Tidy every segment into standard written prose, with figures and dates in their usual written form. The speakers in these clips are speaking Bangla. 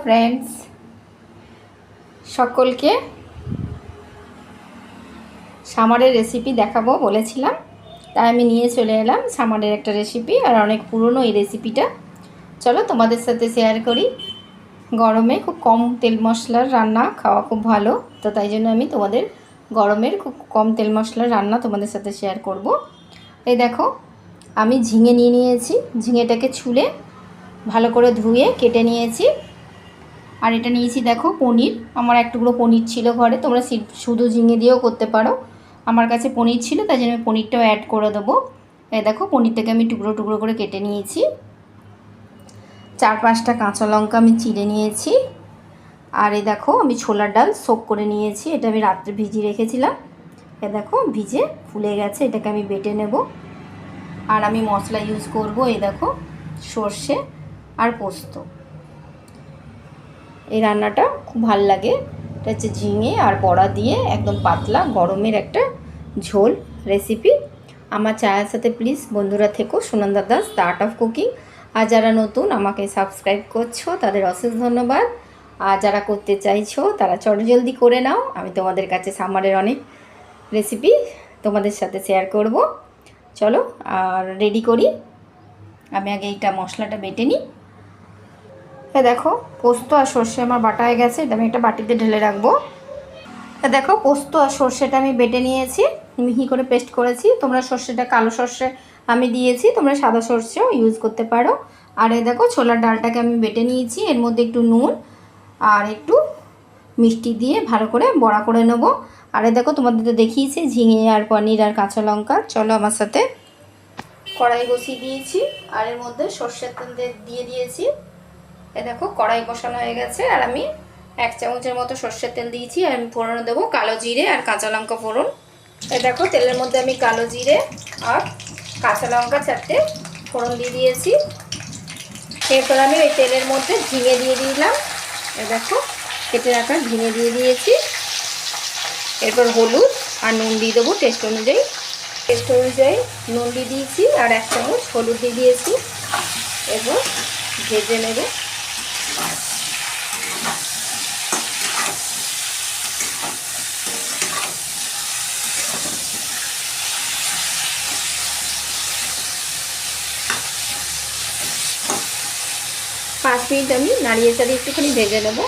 ফ্রেন্ডস, সকলকে সামারের রেসিপি দেখাবো বলেছিলাম, তাই আমি নিয়ে চলে এলাম সামারের একটা রেসিপি। আর অনেক পুরনো এই রেসিপিটা, চলো তোমাদের সাথে শেয়ার করি। গরমে খুব কম তেল মশলার রান্না খাওয়া খুব ভালো, তো তাই জন্য আমি তোমাদের গরমের খুব কম তেল মশলার রান্না তোমাদের সাথে শেয়ার করব। এই দেখো, আমি ঝিঙে নিয়ে নিয়েছি, ঝিঙেটাকে ছুলে ভালো করে ধুয়ে কেটে নিয়েছি। আর এটা নিয়েছি দেখো পনির, আমার এক টুকরো পনির ছিল ঘরে, তোমরা শুধু ঝিঙে দিয়েও করতে পারো। আমার কাছে পনির ছিল, তাই জন্য আমি পনিরটাও অ্যাড করে দেবো। এই দেখো, পনিরটাকে আমি টুকরো টুকরো করে কেটে নিয়েছি। 4-5টা কাঁচা লঙ্কা আমি চিড়ে নিয়েছি। আর এই দেখো, আমি ছোলার ডাল সোক করে নিয়েছি, এটা আমি রাত্রে ভিজিয়ে রেখেছিলাম। এ দেখো ভিজে ফুলে গেছে, এটাকে আমি বেটে নেব। আর আমি মশলা ইউজ করব, এই দেখো সর্ষে আর পোস্ত। এই রান্নাটা খুব ভাল লাগে, এটা হচ্ছে ঝিঙে আর বড়া দিয়ে একদম পাতলা গরমের একটা ঝোল রেসিপি। আমার চায়ের সাথে প্লিজ বন্ধুরা থেকো, Sunanda Das the art of cooking. আর যারা নতুন আমাকে সাবস্ক্রাইব করছো তাদের অশেষ ধন্যবাদ। আর যারা করতে চাইছো তারা চটজলদি করে নাও, আমি তোমাদের কাছে সামারের অনেক রেসিপি তোমাদের সাথে শেয়ার করব। চলো আর রেডি করি। আমি আগে এইটা মশলাটা বেটে নিই। দেখো পোস্ত আর সর্ষে আমার বাটা হয়ে গেছে, এটা আমি একটা বাটিতে ঢেলে রাখবো। দেখো পোস্ত আর সর্ষেটা আমি বেটে নিয়েছি, মিহি করে পেস্ট করেছি। তোমরা সর্ষেটা কালো সর্ষে আমি দিয়েছি, তোমরা সাদা সর্ষেও ইউজ করতে পারো। আর এই দেখো ছোলার ডালটাকে আমি বেটে নিয়েছি, এর মধ্যে একটু নুন আর একটু মিষ্টি দিয়ে ভালো করে বড়া করে নেব। আর এই দেখো তোমাদের তো দেখিয়েছি ঝিঙে আর পনির আর কাঁচা লঙ্কা। চলো আমার সাথে। কড়াই বসিয়ে দিয়েছি আর এর মধ্যে সর্ষের তেল দিয়ে দিয়েছি। এ দেখো কড়াই বসানো হয়ে গেছে, আর আমি 1 চামচের মতো সর্ষের তেল দিয়েছি। আর আমি ফোড়নে দেবো কালো জিরে আর কাঁচা লঙ্কা ফোড়ন। এ দেখো তেলের মধ্যে আমি কালো জিরে আর কাঁচা লঙ্কা 4টে ফোড়ন দিয়ে দিয়েছি। এরপর আমি ওই তেলের মধ্যে ঝিঙে দিয়ে দিলাম। এ দেখো কেটে রাখা ঝিঙে দিয়ে দিয়েছি। এরপর হলুদ আর নুন দিয়ে দেবো টেস্ট অনুযায়ী। নুন দিয়ে দিয়েছি আর 1 চামচ হলুদ দিয়ে দিয়েছি। এরপর ভেজে নেব। পাঁচ মিনিট আমি নাড়িয়ে চাড়িয়ে একটুখানি ভেজে নেব।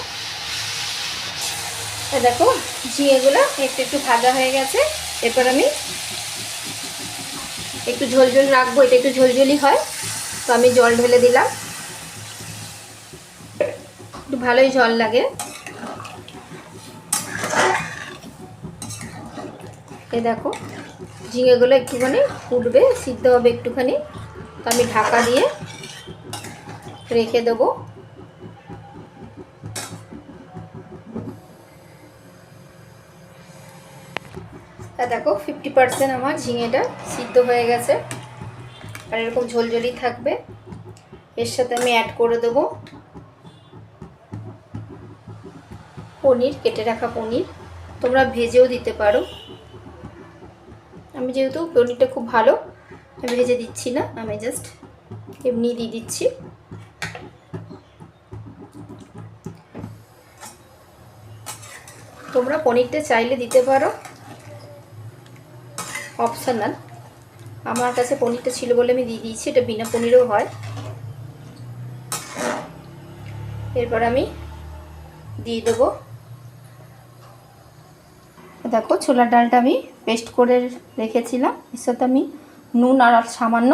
দেখো ঝিঙেগুলো একটু একটু ভাজা হয়ে গেছে। এরপর আমি একটু ঝোল ঝোল রাখবো, এটা একটু ঝোলঝোলি হয়, তো আমি জল ঢেলে দিলাম। একটু ভালোই জল লাগে। এই দেখো ঝিঙেগুলো একটুখানি ফুটবে, সিদ্ধ হবে একটুখানি, তো আমি ঢাকা দিয়ে রেখে দেবো। দেখো 50% আমার ঝিঙেটা সিদ্ধ হয়ে গেছে, আর এরকম ঝোলঝোলি থাকবে। এর সাথে আমি অ্যাড করে দেবো পনির, কেটে রাখা পনির। তোমরা ভেজেও দিতে পারো, আমি যেহেতু পনিরটা খুব ভালো আমি ভেজে দিচ্ছি না, আমি জাস্ট এমনি দিয়ে দিচ্ছি। তোমরা পনিরটা চাইলে দিতে পারো, অপশনাল। আমার কাছে পনিরটা ছিল বলে আমি দিয়ে দিয়েছি, এটা বিনা পনিরও হয়। এরপর আমি দিয়ে দেবো, দেখো ছোলার ডালটা আমি পেস্ট করে রেখেছিলাম, এর সাথে আমি নুন আর সামান্য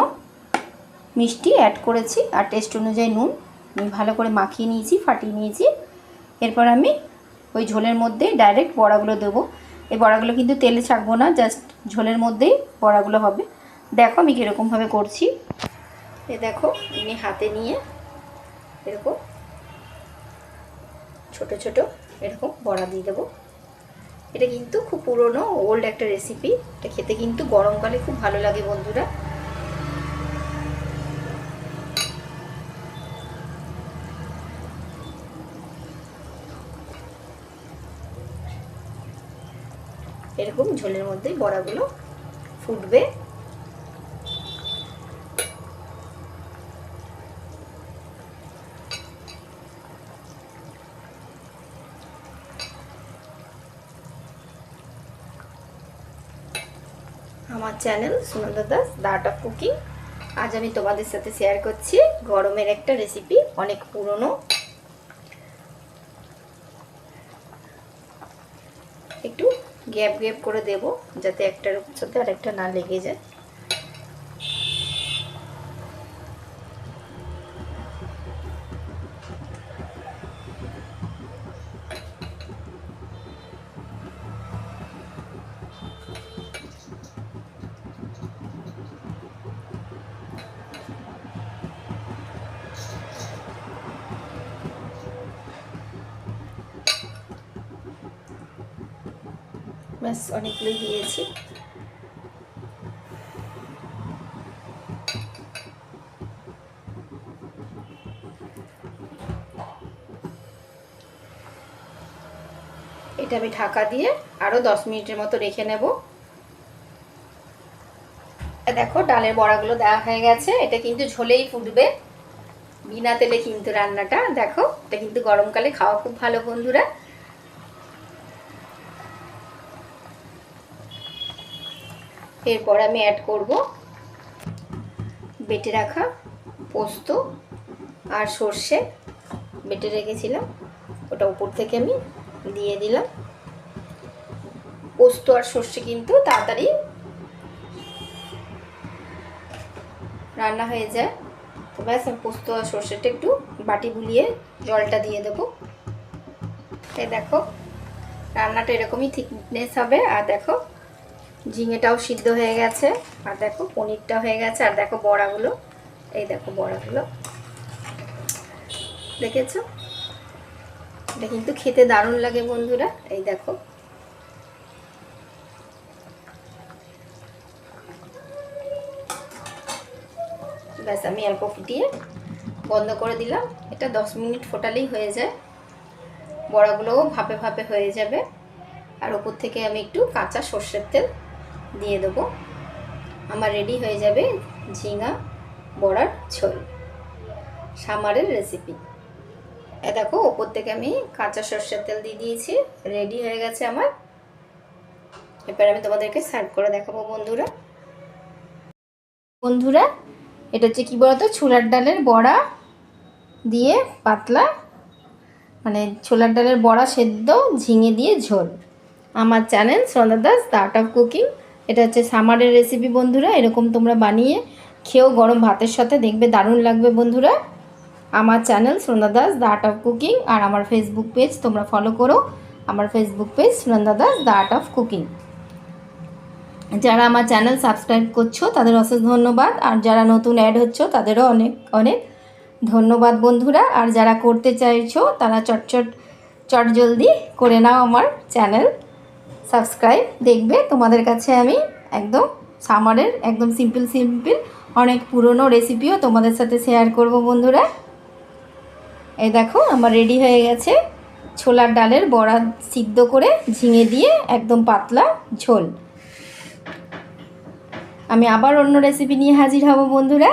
মিষ্টি অ্যাড করেছি, আর টেস্ট অনুযায়ী নুন আমি ভালো করে মাখিয়ে নিয়েছি, ফাটিয়ে নিয়েছি। এরপর আমি ওই ঝোলের মধ্যেই ডাইরেক্ট বড়াগুলো দেবো। এই বড়াগুলো কিন্তু তেলে ছাকবো না, জাস্ট ঝোলের মধ্যেই বড়াগুলো হবে। দেখো আমি কীরকমভাবে করছি। এ দেখো আমি হাতে নিয়ে এরকম ছোট ছোট এরকম বড়া দিয়ে দেবো। এটা কিন্তু খুব পুরনো ওল্ড একটা রেসিপি, এটা খেতে কিন্তু গরমকালে খুব ভালো লাগে বন্ধুরা। এরকম ঝোলের মধ্যেই বড়াগুলো ফুটবে। আমার channel Sunanda Das the art of cooking. আজ আমি তোমাদের সাথে শেয়ার করছি গরমের একটা রেসিপি, অনেক পুরনো। একটু গ্যাপ গ্যাপ করে দেব যাতে একটার সাথে আরেকটা না লেগে যায়। ব্যাস, অনেকগুলোই দিয়েছি। এটা আমি ঢাকা দিয়ে আরও 10 মিনিটের মতো রেখে নেব। দেখো, ডালের বড়াগুলো দেওয়া হয়ে গেছে। এটা কিন্তু ঝোলেই ফুটবে, বিনা তেলে কিন্তু রান্নাটা। দেখো, এটা কিন্তু গরমকালে খাওয়া খুব ভালো বন্ধুরা। এরপর আমি অ্যাড করব বেটে রাখা পোস্ত আর সর্ষে, বেটে রেখেছিলাম, ওটা উপর থেকে আমি দিয়ে দিলাম। পোস্ত আর সর্ষে কিন্তু তাড়াতাড়ি রান্না হয়ে যায়। তো ব্যাস, আমি পোস্ত আর সর্ষেটা একটু বাটি বুলিয়ে জলটা দিয়ে দেবো। এই দেখো, রান্নাটা এরকমই থিকনেস হবে। আর দেখো, ঝিঙেটাও সিদ্ধ হয়ে গেছে, আর দেখো পনিরটা হয়ে গেছে, আর দেখো বড়াগুলো, এই দেখো বড়াগুলো দেখেছো? এটা কিন্তু খেতে দারুণ লাগে বন্ধুরা। এই দেখো, ব্যাস আমি অল্প ফুটিয়ে বন্ধ করে দিলাম। এটা 10 মিনিট ফোটালেই হয়ে যায়, বড়াগুলোও ভাপে ভাপে হয়ে যাবে। আর ওপর থেকে আমি একটু কাঁচা সর্ষের তেল দিয়ে দেবো। আমার রেডি হয়ে যাবে ঝিঙা বড়ার ঝোল, সামারের রেসিপি। এ দেখো, ওপর থেকে আমি কাঁচা সর্ষের তেল দিয়ে দিয়েছি, রেডি হয়ে গেছে আমার। এবার আমি তোমাদেরকে সার্ভ করে দেখাবো বন্ধুরা। বন্ধুরা, এটা হচ্ছে কী বলতো, ছোলার ডালের বড়া দিয়ে পাতলা, মানে ছোলার ডালের বড়া সেদ্ধ, ঝিঙে দিয়ে ঝোল। আমার channel Sunanda Das the art of cooking. এটা হচ্ছে সামারের রেসিপি বন্ধুরা। এরকম তোমরা বানিয়ে খেয়েও গরম ভাতের সাথে, দেখবে দারুণ লাগবে বন্ধুরা। আমার channel Sunanda Das the art of cooking, আর আমার ফেসবুক পেজ তোমরা ফলো করো। আমার Facebook page Sunanda Das the art of cooking. যারা আমার চ্যানেল সাবস্ক্রাইব করছো তাদের অশেষ ধন্যবাদ, আর যারা নতুন অ্যাড হচ্ছ তাদেরও অনেক অনেক ধন্যবাদ বন্ধুরা। আর যারা করতে চাইছো তারা চট জলদি করে নাও আমার চ্যানেল সাবস্ক্রাইব। দেখবে তোমাদের কাছে আমি একদম সামারের একদম সিম্পল অনেক পুরনো রেসিপিও তোমাদের সাথে শেয়ার করব বন্ধুরা। এই দেখো, আমার রেডি হয়ে গেছে ছোলার ডালের বড়া সিদ্ধ করে ঝিঙে দিয়ে একদম পাতলা ঝোল। আমি আবার অন্য রেসিপি নিয়ে হাজির হব বন্ধুরা।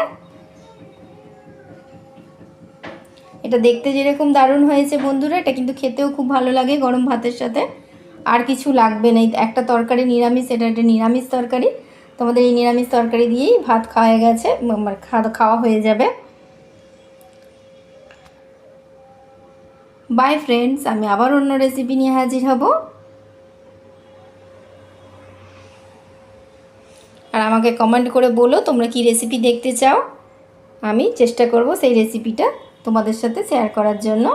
এটা দেখতে যেরকম দারুণ হয়েছে বন্ধুরা, এটা কিন্তু খেতেও খুব ভালো লাগে গরম ভাতের সাথে। আর কিছু লাগবে না, একটা তরকারি নিরামিষ, এটা একটা নিরামিষ তরকারি। তোমাদের এই নিরামিষ তরকারি দিয়েই ভাত খাওয়া গেছে, খাওয়া হয়ে যাবে। বাই ফ্রেন্ডস, আমি আবার অন্য রেসিপি নিয়ে হাজির হব। আর আমাকে কমেন্ট করে বলো তোমরা কি রেসিপি দেখতে চাও, আমি চেষ্টা করব সেই রেসিপিটা তোমাদের সাথে শেয়ার করার জন্য।